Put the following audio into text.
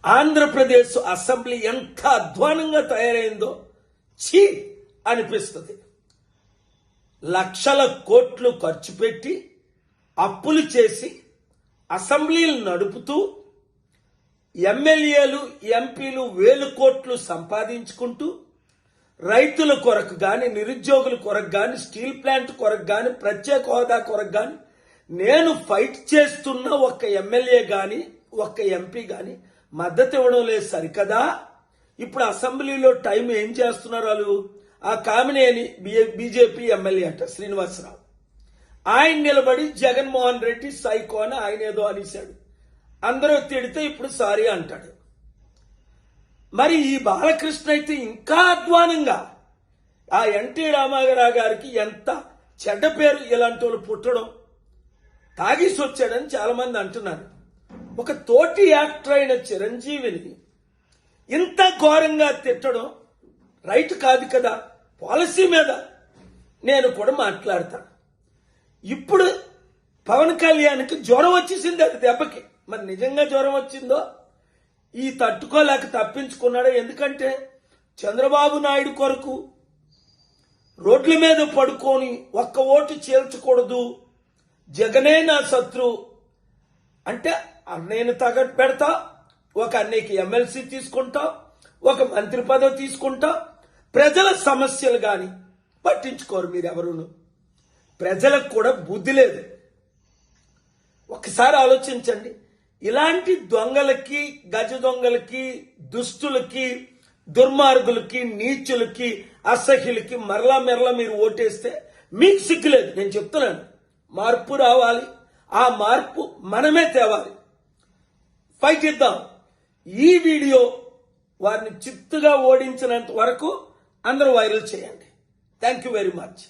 Andhra Pradesh assembly ఎంత అధ్వానంగా తయారైందో ఛీ అనిపిస్తుంది. లక్షల కోట్లు ఖర్చు పెట్టి అప్పులు చేసి అసెంబ్లీలు నడుపుతూ ఎమ్మెల్యేలు ఎంపీలు వేలు కోట్లు సంపాదించుకుంటూ రైతుల కొరకు గాని, నిరుద్యోగుల కొరకు గాని, స్టీల్ ప్లాంట్ కొరకు గాని, ప్రత్యేక హోదా కొరకు గాని నేను ఫైట్ చేస్తున్న ఒక్క ఎమ్మెల్యే గాని ఒక్క ఎంపీ గాని మద్దతు ఇవ్వడం లేదు సరికదా. ఇప్పుడు అసెంబ్లీలో టైం ఏం చేస్తున్నారు వాళ్ళు? ఆ కామినేని బీజేపీ ఎమ్మెల్యే అంట శ్రీనివాసరావు, ఆయన నిలబడి జగన్మోహన్ రెడ్డి సైకో అని ఆయన ఏదో అనేశాడు. అందరూ తిడితే ఇప్పుడు సారీ అంటాడు. మరి ఈ బాలకృష్ణ అయితే ఇంకా అధ్వానంగా ఆ ఎన్టీ రామారావు గారికి ఎంత చెడ్డ పేరు ఇలాంటి వాళ్ళు పుట్టడం, తాగేసి వచ్చాడని చాలా మంది అంటున్నారు. ఒక తోటి యాక్టర్ అయిన చిరంజీవిని ఇంత ఘోరంగా తిట్టడం రైట్ కాదు కదా. పాలసీ మీద నేను కూడా మాట్లాడతా. ఇప్పుడు పవన్ కళ్యాణ్కి జ్వరం వచ్చేసింది అది దెబ్బకి. మరి నిజంగా జ్వరం వచ్చిందో ఈ తట్టుకోలేక తప్పించుకున్నాడు. ఎందుకంటే చంద్రబాబు నాయుడు కొరకు రోడ్ల మీద పడుకొని ఒక్క ఓటు చేల్చకూడదు, జగనే నా శత్రు అంటే అన్నయ్యను తగట్టు పెడతా, ఒక అన్నయ్యకి ఎమ్మెల్సీ తీసుకుంటా, ఒక మంత్రి పదవి తీసుకుంటా. ప్రజల సమస్యలు గాని పట్టించుకోరు మీరెవరును. ప్రజలకు కూడా బుద్ధి లేదు. ఒకసారి ఆలోచించండి. ఇలాంటి దొంగలకి, గజ దొంగలకి, దుష్టులకి, దుర్మార్గులకి, నీచులకి, అసహ్యులకి మరలా మీరు ఓటేస్తే మీకు సిగ్గులేదు. నేను చెప్తున్నాను, మార్పు రావాలి. ఆ మార్పు మనమే తేవాలి. ఫైట్ ఇద్దాం. ఈ వీడియో వారిని చిత్తుగా ఓడించినంత వరకు అందరూ వైరల్ చేయండి. Thank you very much.